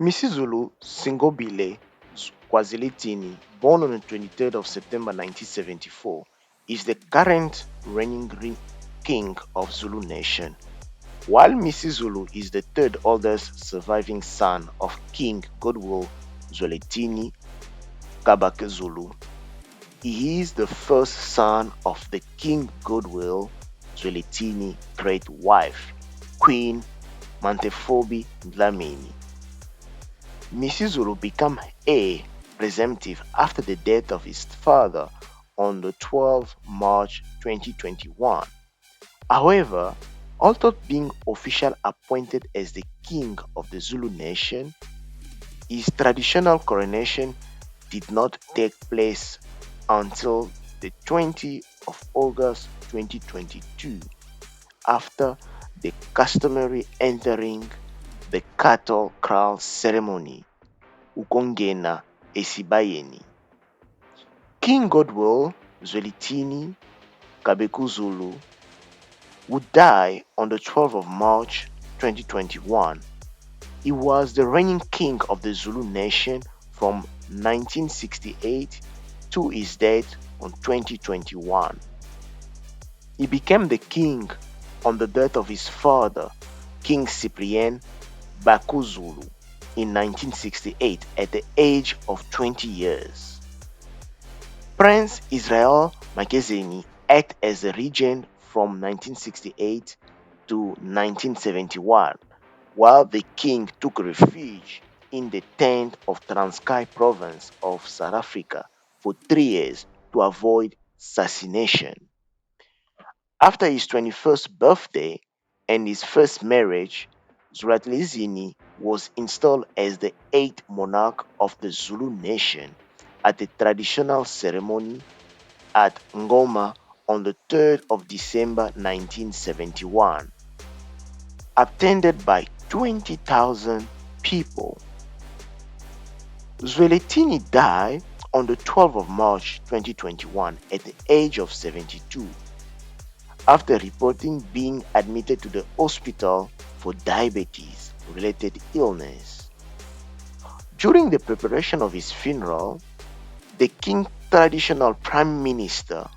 Misizulu Singobile Kwazilitini, born on the 23rd of September 1974, is the current reigning king of Zulu nation. While Misizulu is the third oldest surviving son of King Goodwill Zwelithini Kabaka-Zulu, he is the first son of the King Goodwill Zwelithini great wife, Queen Mantefobi Dlamini. Misizulu became heir presumptive after the death of his father on the 12th March 2021. However, although being officially appointed as the king of the Zulu nation, his traditional coronation did not take place until the 20th of August 2022 after the customary entering the cattle kraal ceremony ukongena esibayeni. King Godwill Zwelithini Kabekuzulu would die on the 12th of March 2021. He was the reigning king of the Zulu nation from 1968 to his death on 2021. He became the king on the death of his father, King Cyprien Bakuzulu, in 1968 at the age of 20 years. Prince Israel Makezeni acted as the regent from 1968 to 1971, while the king took refuge in the tent of Transkei province of South Africa for 3 years to avoid assassination. After his 21st birthday and his first marriage, Zwelithini was installed as the eighth monarch of the Zulu nation at a traditional ceremony at Ngoma on the 3rd of December 1971, attended by 20,000 people. Zwelithini died on the 12th of March 2021 at the age of 72 after reporting being admitted to the hospital for diabetes related illness. During the preparation of his funeral, the king's traditional prime minister,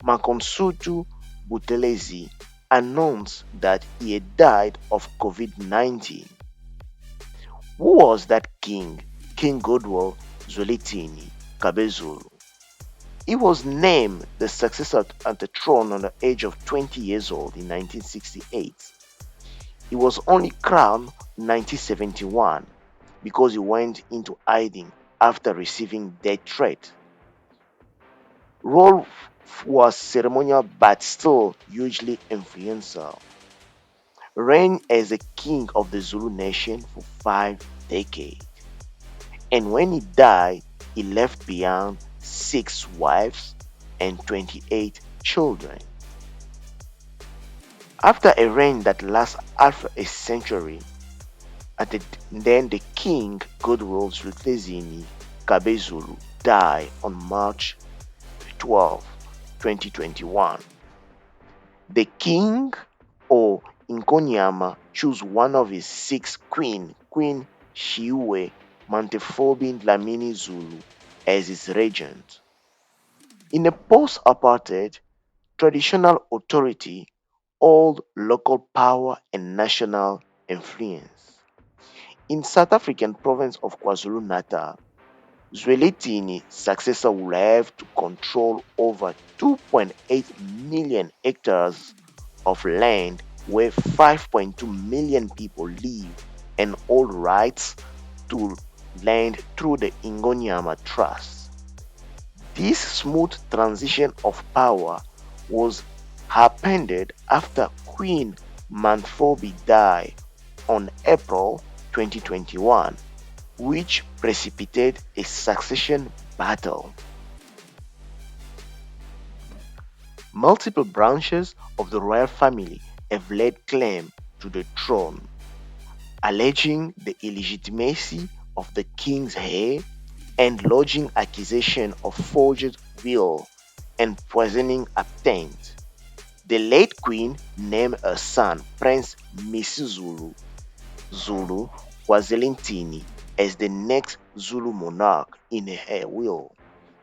Mangosuthu Buthelezi, announced that he had died of COVID-19. Who was that king? King Goodwill Zwelithini Kabezulu. He was named the successor at the throne on the age of 20 years old in 1968. He was only crowned in 1971 because he went into hiding after receiving death threat. Role was ceremonial but still hugely influential. Reigned as the king of the Zulu nation for 5 decades. And when he died, he left behind 6 wives and 28 children. After a reign that lasted half a century, then the king Goodwill Zwelithini Kabezulu died on March 12, 2021. The king or Inkonyama chose one of his six Queen Shiwe Mantefobi Dlamini Zulu, as his regent. In a post-apartheid, traditional authority hold local power and national influence. In South African province of KwaZulu-Natal, Zwelithini's successor will have to control over 2.8 million hectares of land where 5.2 million people live and hold rights to land through the Ingonyama Trust. This smooth transition of power was appended after Queen Mantfobi died on April 2021, which precipitated a succession battle. Multiple branches of the royal family have laid claim to the throne, alleging the illegitimacy of the king's heir and lodging accusation of forged will and poisoning abtained. The late queen named her son Prince Misizulu Zulu Kwazelintini as the next Zulu monarch in her will.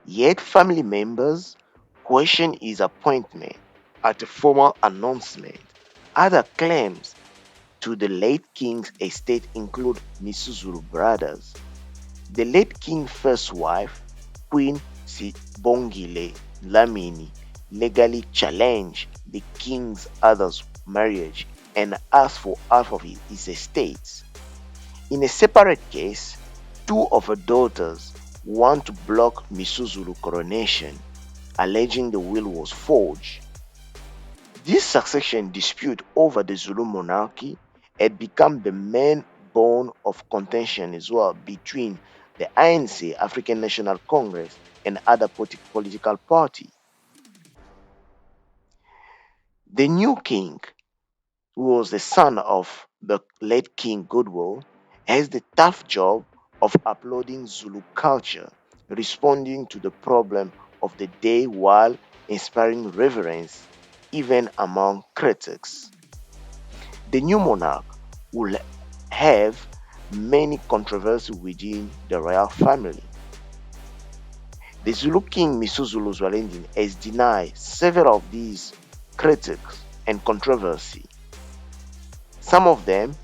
Yet family members question his appointment at a formal announcement. Other claims to the late king's estate include Misuzulu brothers. The late king's first wife, Queen Sibongile Lamini, legally challenged the king's other's marriage and asked for half of his estates. In a separate case, two of her daughters want to block Misuzulu coronation, alleging the will was forged. This succession dispute over the Zulu monarchy had become the main bone of contention as well between the ANC, African National Congress, and other political parties. The new king, who was the son of the late King Goodwill, has the tough job of uploading Zulu culture, responding to the problem of the day while inspiring reverence even among critics. The new monarch will have many controversies within the royal family. The Zulu king Misuzulu Zwelindini has denied several of these critics and controversy. Some of them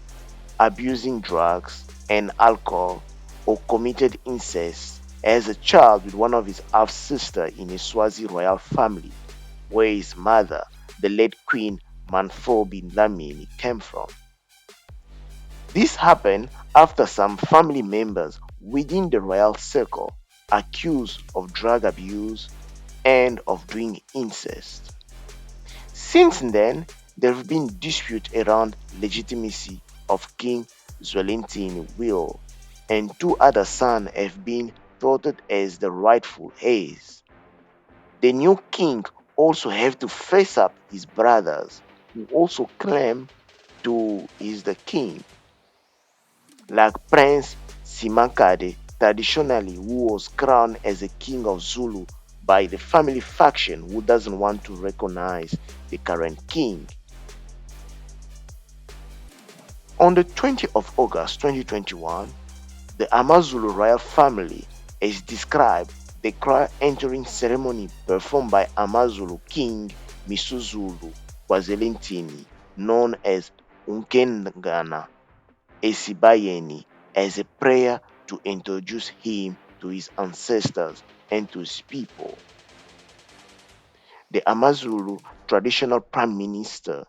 abusing drugs and alcohol or committed incest as a child with one of his half sisters in a Swazi royal family, where his mother, the late Queen Manfobi Dlamini, came from. This happened after some family members within the royal circle accused of drug abuse and of doing incest. Since then, there have been disputes around legitimacy of King Zwelintini's will, and two other sons have been touted as the rightful heirs. The new king also have to face up his brothers, who also claim to is the king, like Prince Simakade, traditionally who was crowned as a king of Zulu by the family faction who doesn't want to recognize the current king. On the 20th of August 2021, the Amazulu royal family has described the crown entering ceremony performed by Amazulu King Misuzulu Kwazelintini, known as Unkengana Esibayeni, as a prayer to introduce him to his ancestors and to his people. The Amazulu traditional prime minister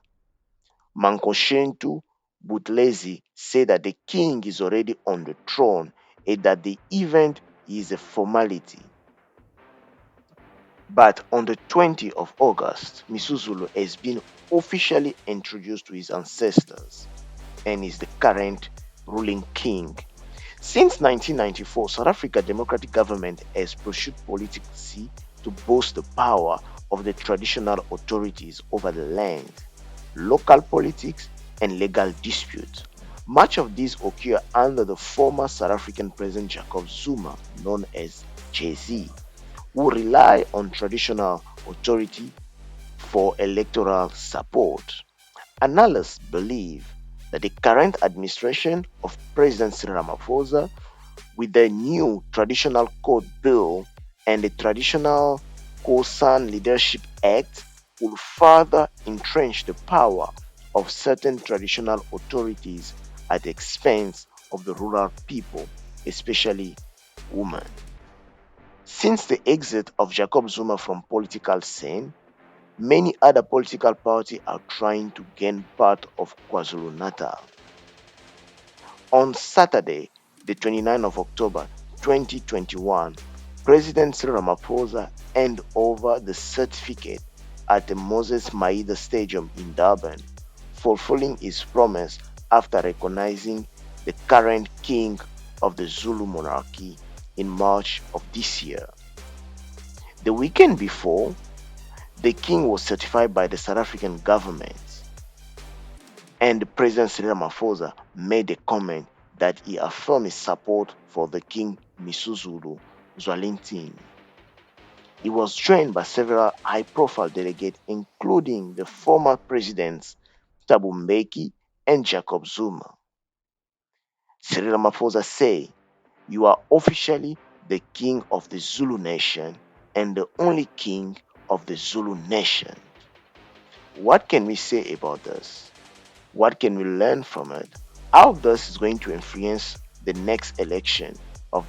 Mankoshentu Buthelezi said that the king is already on the throne and that the event is a formality. But on the 20th of August, Misuzulu has been officially introduced to his ancestors and is the current ruling king. Since 1994, South Africa Democratic Government has pursued policy to boost the power of the traditional authorities over the land, local politics, and legal disputes. Much of this occurred under the former South African President Jacob Zuma, known as JZ, who relied on traditional authority for electoral support. Analysts believe that the current administration of President Cyril Ramaphosa, with the new Traditional Code Bill and the Traditional Co-San Leadership Act, will further entrench the power of certain traditional authorities at the expense of the rural people, especially women. Since the exit of Jacob Zuma from political scene, many other political parties are trying to gain part of KwaZulu-Natal. On Saturday, the 29th of October 2021, President Cyril Ramaphosa handed over the certificate at the Moses Maida Stadium in Durban, fulfilling his promise after recognizing the current king of the Zulu monarchy in March of this year. The weekend before, the king was certified by the South African government, and President Cyril Ramaphosa made a comment that he affirmed his support for the King Misuzulu Zwelithini. He was joined by several high-profile delegates, including the former presidents Thabo Mbeki and Jacob Zuma. Cyril Ramaphosa say, "You are officially the king of the Zulu nation and the only king of the Zulu nation." What can we say about this? What can we learn from it? How this is going to influence the next election of